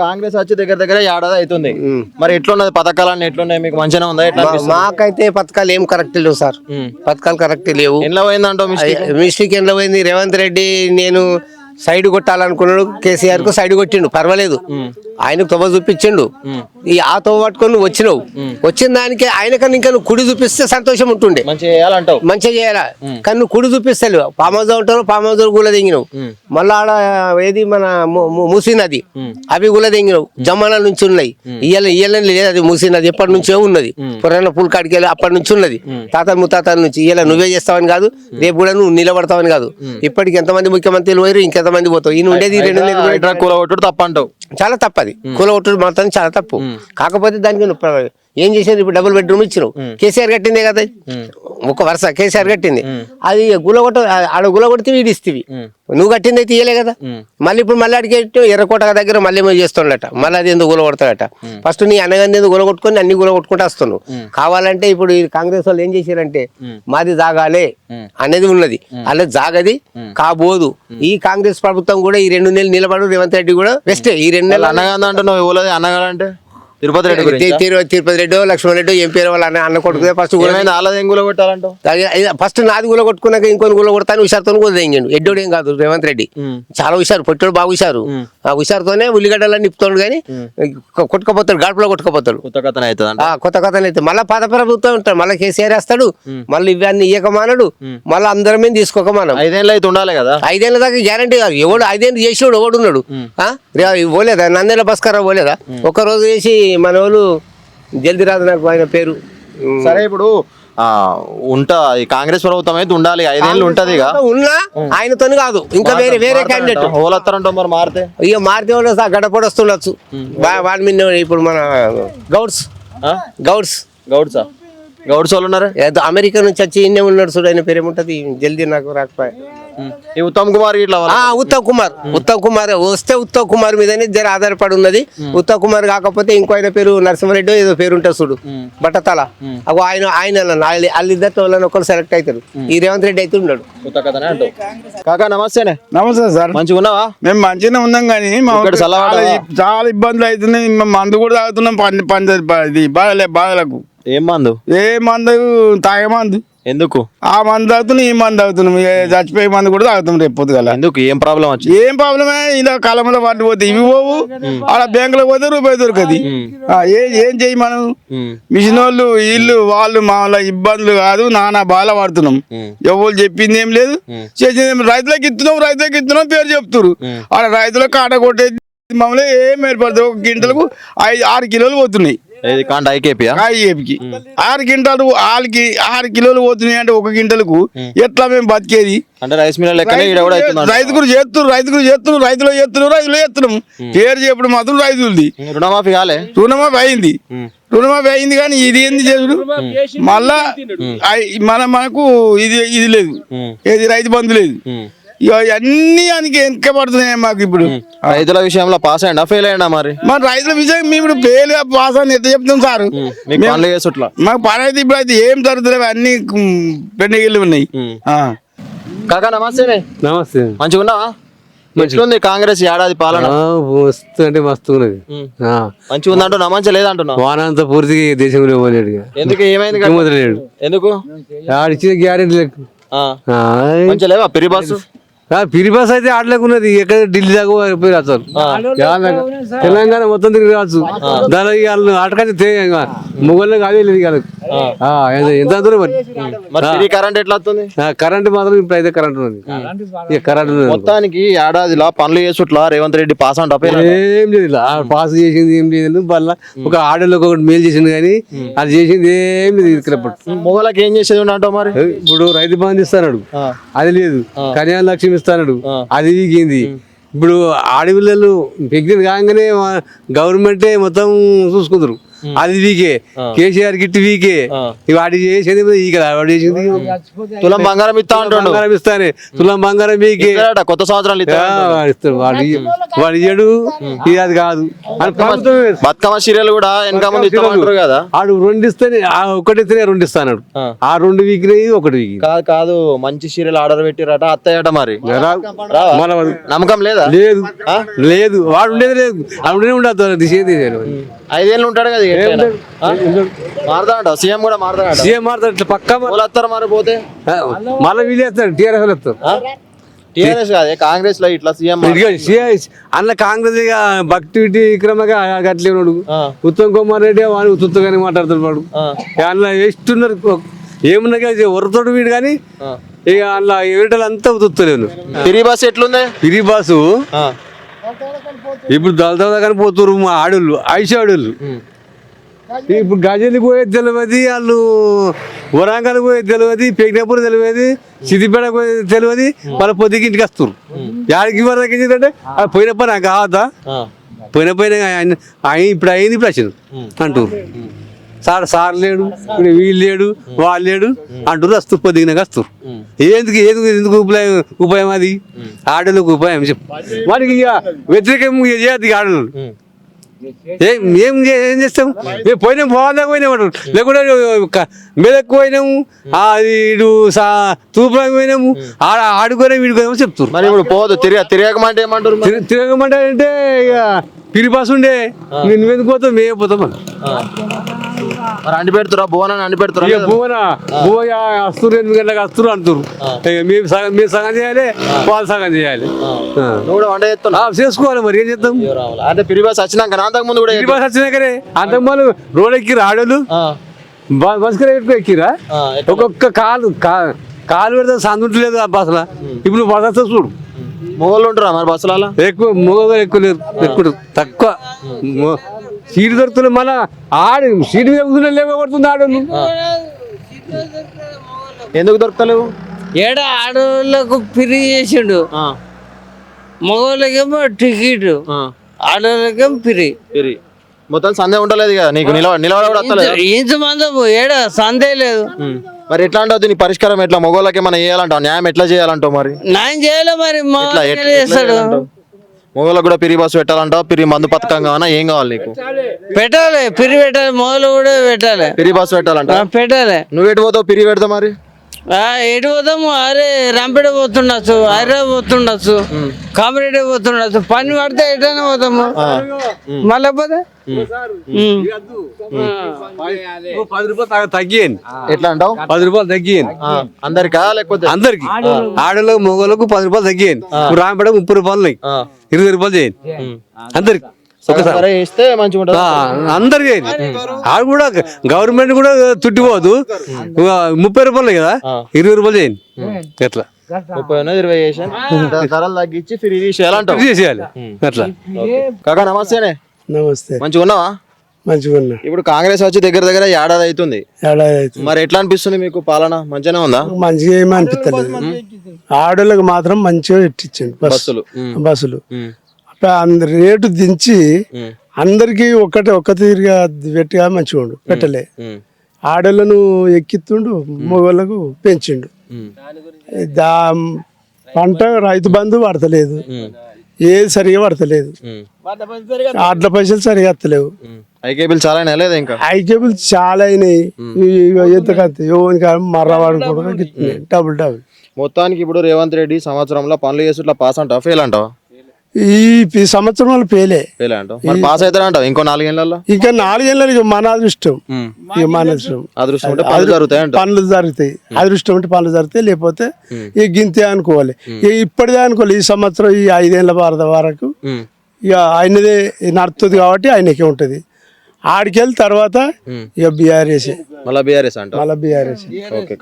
కాంగ్రెస్ వచ్చి దగ్గర ఏడాది అవుతుంది. మరి ఎట్లున్నది పథకాలన్నీ ఎట్లున్నాయి మీకు మంచిగా ఉందా? మాకైతే పథకాలు ఏం కరెక్ట్ లేవు సార్. పథకాలు కరెక్ట్ లేవు. ఎట్లా పోయిందంటో మిస్టేక్ ఎట్లా పోయింది? రేవంత్ రెడ్డి నేను సైడ్ కొట్టాలనుకున్నాడు, కేసీఆర్ కు సైడ్ కొట్టిండు, పర్వాలేదు. ఆయనకు తొవ్వ చూపించిండు. ఆ తొవ్వ పట్టుకొని వచ్చినావు, వచ్చిన దానికి ఆయనకన్నా ఇంకా నువ్వు కుడి చూపిస్తే సంతోషం ఉంటుండే, మంచిగా చేయాలా. కానీ నువ్వు కుడి చూపిస్తలేవు. పామ్ హౌస్ ఉంటారు, పామ్ హౌస్ గుల దింగినావు. మళ్ళా ఆడ ఏది మన మూసీ నది, అవి గుల దింగినావు. జమానాల నుంచి ఉన్నాయి. ఇయ్యాలని లేదు, అది మూసీ నది ఎప్పటి నుంచో ఉన్నది. పురాణ పుల్ కాడికి వెళ్ళి అప్పటి నుంచి ఉన్నది, తాతల ముత్తాతల నుంచి. ఇలా నువ్వే చేస్తావని కాదు, రేపు కూడా నువ్వు నిలబడతావని కాదు. ఇప్పటికి ఎంతమంది ముఖ్యమంత్రులు పోయారు, ఇంకెంతమంది పోతావు. ఈయన ఉండేది 2 నెలలు. కూలగొట్టుడు తప్ప అంటావు? చాలా తప్పది. కూలగొట్టుడు మాత్రం చాలా తప్పు. కాకపోతే దానికి ఏం చేసేది? ఇప్పుడు డబుల్ బెడ్రూమ్ ఇచ్చినావు. కేసీఆర్ కట్టిందే కదా, ఒక వరుస కేసీఆర్ కట్టింది. అది గులగొట్ట ఆడ గులగొడితే వీడిస్తేవి, నువ్వు కట్టింది అయితే ఇయ్యలే కదా. మళ్ళీ ఇప్పుడు మళ్ళీ అడిగి ఎర్రకోట దగ్గర మళ్ళీ ఏమో చేస్తుండట. మళ్ళీ అది ఎందుకు గులగొడతాడట? ఫస్ట్ నీ అన్నగారిని ఎందుకు గులగొట్టుకొని అన్ని గులగొట్టుకుంటూ వస్తున్నావు. కావాలంటే ఇప్పుడు ఈ కాంగ్రెస్ వాళ్ళు ఏం చేశారంటే మాది జాగాలే అనేది ఉన్నది, అలా జాగది కాబోదు. ఈ కాంగ్రెస్ ప్రభుత్వం కూడా ఈ 2 నెలలు నిలబడు. రేవంత్ రెడ్డి కూడా బెస్టే. ఈ 2 నెలలు అన్నగాంధ అంటున్నావు. అన్నగారంటే తిరుపతి రెడ్డి, లక్ష్మణ్ రెడ్డి ఏం పేరు వాళ్ళ అన్న కొడుకు. ఫస్ట్ నాది గుల కొట్టుకున్నాక ఇంకొని గుల కొడతాను హుషారుతో కూడా తెంగాడు. ఎడ్డోడు ఏం కాదు రేవంత్ రెడ్డి, చాలా హుషారు. పొట్టోడు బాగా హుషారు. ఆ హుషారుతోనే ఉల్లిగడ్డలని నిప్పుతాడు, కానీ కొట్టుకపోతాడు, గడపలో కొట్టుకపోతాడు. కొత్త కథన అయితే మళ్ళీ పాత ప్రభుత్వం ఉంటాడు. మళ్ళీ కేసీఆర్ వేస్తాడు, మళ్ళీ ఇవన్నీ ఇయ్యకమానడు, మళ్ళీ అందరమే తీసుకోకమానం. 5 ఏళ్ళు అయితే ఉండాలి కదా. 5 ఏళ్ళ దాకా గ్యారంటీ కాదు. ఎవడు 5 ఏళ్ళు చేసినాడు ఎవడున్నాడు? పోలేదా నందేల భాస్కర్ పోలేదా? ఒక్కరోజు చేసి మన వాళ్ళు జల్దీ రాదు నాకు ఆయన పేరు. సరే, ఇప్పుడు ఈ కాంగ్రెస్ ప్రభుత్వం అయితే ఉండాలి, 5 ఏళ్ళు ఉంటది. ఉన్నా ఆయనతో కాదు, ఇంకా వేరే క్యాండిడేట్ ఓలత్తారంట. మరి మారితే ఇక మారితే గడపడి వస్తుండొచ్చు. వాడి మీద ఇప్పుడు మన గౌడ్స్ వాళ్ళు ఉన్నారు. అమెరికా నుంచి వచ్చి ఇన్నే ఉన్నాడు చూడు, ఆయన పేరు ఏముంటది? జల్దీ నాకు రాకపోయా. ఉత్తమ్ కుమార్ ఉత్తమ్ కుమార్ వస్తే ఉత్తమ్ కుమార్ మీదనే జర ఆధారపడి ఉన్నది. ఉత్తమ్ కుమార్ కాకపోతే ఇంకో ఆయన పేరు నరసింహారెడ్డి ఏదో పేరు ఉంటుంది చూడు, బట్టతల. అగో ఆయన వాళ్ళిద్దరితో ఒకరు సెలెక్ట్ అవుతారు. ఈ రేవంత్ రెడ్డి అయితే ఉన్నాడు. కాకా నమస్తేనే. నమస్తే సార్. మంచిగా ఉన్నావా? మేము మంచిగానే ఉన్నాం, కానీ చాలా ఇబ్బందులు అవుతున్నాయి. మందు కూడా తాగుతున్నాం బాధలకు. ఏం మందు తాగే మందు. ఎందుకు? ఆ మందు తాగుతున్నాం, ఈ మందు తాగుతున్నాం, చచ్చిపోయే మందు కూడా తాగుతాం రేపు పొద్దుగల. ఎందుకు? ఏం ప్రాబ్లం వచ్చి? ఏం ప్రాబ్లమే? ఇలా కాలంలో వాటి పోతే ఇవి పోవు, ఆడ బ్యాంకులో పోతే రూపాయి దొరకది. ఏం చెయ్యి మనం? మిషన్ వాళ్ళు వాళ్ళు మామూలు ఇబ్బందులు కాదు, నానా బాధ పడుతున్నాం. ఎవరు చెప్పింది ఏం లేదు, చేసింది రైతులకు ఇస్తున్నాం పేరు చెప్తున్నారు. ఆడ రైతులకు కాట కొట్టేది మామూలు ఏం ఏర్పడుతుంది. 1 క్వింటలకు 6 కిలోలు పోతున్నాయి. 6 క్వింటాలు 6 కిలోలు పోతున్నాయి అంటే 1 క్వింటలకు ఎట్లా మేము బతికేది? రైతులు చేస్తున్నాం పేరు చెప్పడం మాత్రం రైతులది. రుణమాఫీ అయింది కానీ ఇది ఏంది చేసుడు? మళ్ళా మనకు ఇది లేదు, ఏది రైతు బంధు లేదు. అన్ని వెనక పడుతున్నాయి మాకు. ఇప్పుడు రైతుల విషయంలో పాస్ అయినా ఫెయిల్ అయినా? మరి రైతుల విషయం మేము ఇప్పుడు ఫెయిల్ పాస్ అని ఎట్లా చెప్తాం సార్? మాకు పని అయితే ఇప్పుడు అయితే ఏం జరుగుతుంది, అన్ని పెండింగ్లు ఉన్నాయి. కాకా నమస్తే. నమస్తే. మంచిగా ఉన్నావా? మంచిగా కాంగ్రెస్ ఏడాది పాలన అంటే మస్తు ఉన్నది. మంచిగా ఉందంటూ నా మంచి లేదంటున్నా. వానంతా పూర్తిగా దేశంలో ఇవ్వలేడు. ఎందుకు? ఏమైంది? లేడు. ఎందుకు? ఆడిచ్చిన గ్యారెంటీ లేకు. మంచిగా లేవా పిరి బస్సు? పిరి బస్ అయితే ఆడలేకున్నది. ఎక్కడ ఢిల్లీ దాకా పోయి రాస్తారు. తెలంగాణ మొత్తం తిరిగి రావచ్చు. దానికి వాళ్ళు ఆటకంటే మొగళ్ళకి అదే లేదు ఎంత మరి కరెంట్ ఎట్లా వస్తుంది? కరెంట్ మాత్రం ఇప్పుడు అయితే కరెంట్ ఉన్నది. కరెంట్ మొత్తానికి ఏడాదిలా పనులు చేసుట్లా రేవంత్ రెడ్డి పాస్ అంట ఏం లేదు. పాస్ చేసింది ఏం లేదు. మళ్ళీ ఒక ఆడోళ్ళకి ఒకటి మేలు చేసింది, కానీ అది చేసింది ఏం లేదు. ఇక్కడ మొగలకి ఏం చేసేది అంటావు? మరి ఇప్పుడు రైతు బంధు ఇస్తాడు, అది లేదు. కళ్యాణ లక్ష్మి ఇస్తాడు, అది దిగింది. ఇప్పుడు ఆడపిల్లలు ప్రెగ్నెంట్ కాగానే గవర్నమెంటే మొత్తం చూసుకుంటారు. అది వీకే, కేసీఆర్ గిట్టి వీకే, వాడి చేసేది వీకే, వాడు చేసింది తులం బంగారం ఇస్తా అంటాడు. బంగారం ఇస్తానే, తులం బంగారం వీకే. ఇస్తాడట, కొత్త సంవత్సరాలు ఇస్తాడు. ఇస్తాడు వాడు ఇయ్యడు, ఇది అది కాదు అని ప్రభుత్వం బతుకమ్మ సీరియల్ కూడా వెనక ముందు ఇస్తామంటారు కదా. ఆడు రెండు ఇస్తేనే, ఒకటి ఇస్తేనే రెండు ఇస్తాడు. ఆ రెండు వీకినాయి, ఒకటి వీకి. కాదు కాదు, మంచి సీరియల్ ఆర్డర్ పెట్టిరట, అత్తయ్యట. మరి మన నమ్మకం లేదా? లేదు లేదు, వాడు ఉండేది లేదు, ఆవిడనే ఉండదు. దిశేది 5 ఏళ్ళు ఉంటాడు కదా, మారదాడ సీఎం కూడా మారదాడ. సీఎం మారుతాడు ఇట్లా పక్కా. వస్తారు మరి పోతే మళ్ళీ వీళ్ళు వేస్తారు, టీఆర్ఎస్ వాళ్ళు వస్తారు. టీఆర్ఎస్ కాదే, కాంగ్రెస్ లో ఇట్లా సీఎం అన్న కాంగ్రెస్ భక్తి విక్రమగా అట్లే ఉన్నాడు. ఉత్తమ్ కుమార్ రెడ్డి వాడు ఉత్తుగానే మాట్లాడుతాడు. వాడు అందులో వేస్తున్నారు, ఏమున్నా వరతోడు వీడు కానీ ఇక అందులో ఏటలు అంతా ఉతుత్తలేను. ఫ్రీ బస్ ఎట్లుంది? ఫ్రీ బాసు ఇప్పుడు దళదళ కానీ పోతున్నారు మా ఆడోళ్ళు, ఆడోళ్ళు. ఇప్పుడు గజని పోయేది తెలియదు, వాళ్ళు వరంగల్ పోయేది తెలియదు, పెగ్నపూర్ తెలియదు, సిద్దిపేట పోయేది తెలియదు. వాళ్ళ పొద్దుకి ఇంటికి వస్తారు. యాడికి వరకు ఏంటంటే పోయిన పని నాకు కావద్దా, పోయిన ఇప్పుడు అయింది, ఇప్పుడు వచ్చింది అంటారు. సార్ లేడు, ఇప్పుడు వీళ్ళు లేడు, వాళ్ళు లేడు అంటారు. వస్తారు, పొద్దుగినాక వస్తారు. ఎందుకు ఉపాయం అది? ఆడోళ్ళకి ఉపాయం చెప్పు. వాడికి ఇక వ్యతిరేకం చేయద్దు ఆడోళ్ళు. ఏం చేస్తాం? మేము పోయినాం, పోవాలా పోయినాం అంటారు. లేకుంటే మెదక్ పోయినాము, ఇటు తూపులకు పోయినాము, ఆడుకోనే వీడుకోనేమో చెప్తారు. మరి ఇప్పుడు పోదు, తిరగమంటే ఏమంటారు? తిరగమంటే అంటే ఇక పిరి పాస్ ఉండే, నువ్వెందుకు పోతావు, మేమే పోతాం. మరి అండి పెడుతురా, బోనాన్ని అండి పెడుతురా? వస్తురు, 8 గంటలకు వస్తురు అంటారు. మేము సగం చేయాలి, వాళ్ళు సగం చేయాలి. నువ్వు కూడా వంట చేస్తున్నావు? చేసుకోవాలి, మరి ఏం చేద్దాం. అంటే పిరి బస్ వచ్చినాక అంతకు ముందు కూడా పిరి బస్ వచ్చినాకనే అంతకుముందు రోడ్ ఎక్కిరా ఆడోళ్ళు, బస్ ఎక్కిరా. ఒక్కొక్క కాలు పెడితే సందుంటలేదు ఆ బస్సులో. ఇప్పుడు బస్ వస్తే చూడు, మొగోళ్ళు ఉంటారా మరి బస్సులలో? ఎక్కువ మొగలు ఎక్కువ లేరు, ఎక్కువ తక్కువ. సీటు దొరుకుతుంది, మన సీటు మీద కూర్చుని లేకపోతుంది ఆడోళ్ళు. ఎందుకు దొరుకుతలేవు? ఏడ ఆడవాళ్ళకు పిరి చేసిండు, మగవాళ్ళకేమో టికెట్, ఆడవాళ్ళకేమో పిరి. మొత్తం సందే ఉండలేదు కదా నీకు, నిలబడ కూడా వస్తలేదు. ఇంతమంది ఏడ సందే లేదు. మరి ఎట్లా అంటావు దీని పరిష్కారం? ఎట్లా మొగోళ్ళకి మనం చేయాలంటావు? న్యాయం ఎట్లా చేయాలంటావు? మరి న్యాయం చేయాలి, మరి చేస్తాడు. మొగోళ్ళకి కూడా పిరి బస్సు పెట్టాలంటావు? పిరి మందు పథకం కావాలా? ఏం కావాలి నీకు? పెట్టాలి, పిరి పెట్టాలి, మొగలు కూడా పెట్టాలి. పిరి బస్సు పెట్టాలంట? పెట్టాలి. నువ్వు ఎటు పోతావు పిరి పెడతావు? మరి ఎటు పోతాము? అరే రంపేట పోతుండొచ్చు, హైదరాబాద్ పోతుండొచ్చు, కామరెడ్డి పోతుండొచ్చు. పని పడితే ఎటైనా పోతాము. మళ్ళీ పోతే 10 రూపాయలు తగ్గియండి. ఎట్లా అంటావు? 10 రూపాయలు తగ్గియండి అందరికా లేకపోతే? అందరికి, ఆడలకు మొగలకు 10 రూపాయలు తగ్గియండి. ఇప్పుడు రాంపేట 30 రూపాయలు, 20 రూపాయలు చేయండి అందరికి. ఇస్తే మంచిగా ఉంటుంది అందరికి. ఆడు కూడా గవర్నమెంట్ కూడా తుట్టిపోదు. 30 రూపాయలు కదా, 20 రూపాయలు చేయండి. ఎట్లా 30-20 చేసి ధరలు తగ్గించి ఫ్రీ చేయాలంటావు? చేసేయాలి అట్లా. కాకా నమస్తేనే. నమస్తే. మంచిగా ఉన్నావా? మంచిగా ఉన్నా. ఇప్పుడు కాంగ్రెస్ వచ్చి దగ్గర ఏడాది అవుతుంది. మరి ఎట్లా అనిపిస్తుంది మీకు? పాలన మంచిగానే ఉందా? మంచిగా ఏమీ అనిపిస్తలేదు. ఆడోళ్ళకి మాత్రం మంచిగా ఇచ్చిండు బస్సులు. రేటు దించి అందరికి ఒక్క తీరుగా పెట్టిగా మంచిగా ఉండు పెట్టలే. ఆడోళ్ళను ఎక్కిస్తుండు, మగవాళ్ళకు పెంచిండు. పంట రైతు బంధు పడతలేదు, ఏది సరిగా పడతలేదు, అట్ల పైసలు సరిగా వస్తలేవు. ఐకేబుల్ చాలా లేదా? ఇంకా ఐకేబుల్ చాలా అయినాయి. ఎంతకంత మర్రవాడు కూడా డబుల్. మొత్తానికి ఇప్పుడు రేవంత్ రెడ్డి సంవత్సరంలో పనులు చేసి ఇట్లా పాస్ అంటావా ఫెయిల్ అంటావా? ఈ సంవత్సరం వాళ్ళు ఫెయిల్ అంటావు. మరి పాస్ అవుతారంటావు ఇంకో 4 ఏళ్ళలో? ఇంకా 4 ఏళ్ళకి మన అదృష్టం. అదృష్టం ఉంటే పనులు జరుగుతాయి. అదృష్టం ఉంటే పనులు జరుగుతాయి, లేకపోతే ఈ గింతే అనుకోవాలి. ఇప్పటిదే అనుకోవాలి. ఈ సంవత్సరం ఈ 5 ఏళ్ళ వరకు ఇక ఆయనదే నడుతుంది కాబట్టి ఆయనకే ఉంటది. ఆడికెళ్ళి తర్వాత ఇక బీఆర్ఎస్ మళ్ళీ బీఆర్ఎస్ అంట. మళ్ళీ బీఆర్ఎస్. ఓకే.